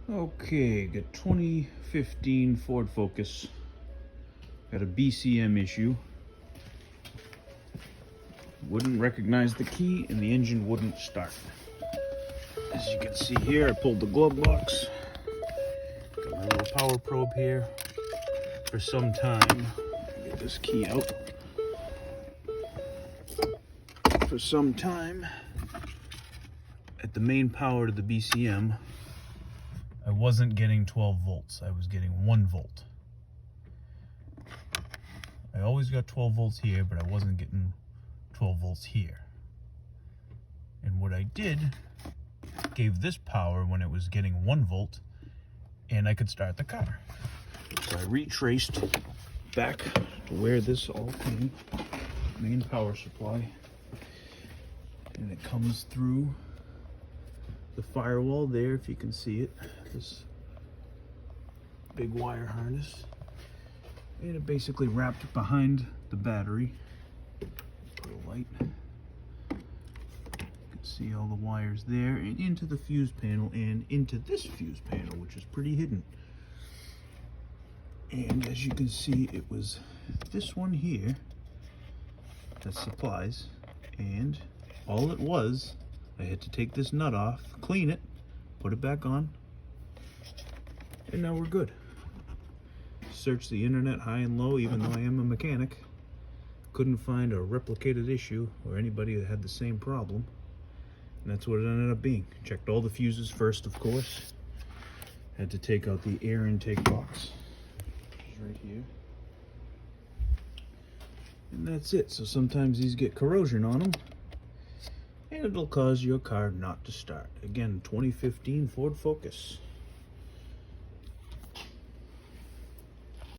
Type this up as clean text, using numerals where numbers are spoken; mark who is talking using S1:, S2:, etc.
S1: Okay, got 2015 Ford Focus. Got a BCM issue. Wouldn't recognize the key and the engine wouldn't start. As you can see here, I pulled the glove box. Got my little power probe here. For some time, get this key out. For some time, at the main power to the BCM, I wasn't getting 12 volts. I was getting 1 volt. I always got 12 volts here, but I wasn't getting 12 volts here. And what I did, gave this power when it was getting 1 volt, and I could start the car. So I retraced back to where this all came, main power supply, and it comes through the firewall there, if you can see it, this big wire harness, and it basically wrapped behind the battery. Put a light. You can see all the wires there, and into the fuse panel, and into this fuse panel, which is pretty hidden. And as you can see, it was this one here that supplies, and all it was, I had to take this nut off, clean it, put it back on, and now we're good. Searched the internet high and low, even though I am a mechanic. Couldn't find a replicated issue or anybody that had the same problem. And that's what it ended up being. Checked all the fuses first, of course. Had to take out the air intake box, which is right here. And that's it. So sometimes these get corrosion on them, and it'll cause your car not to start. Again, 2015 Ford Focus.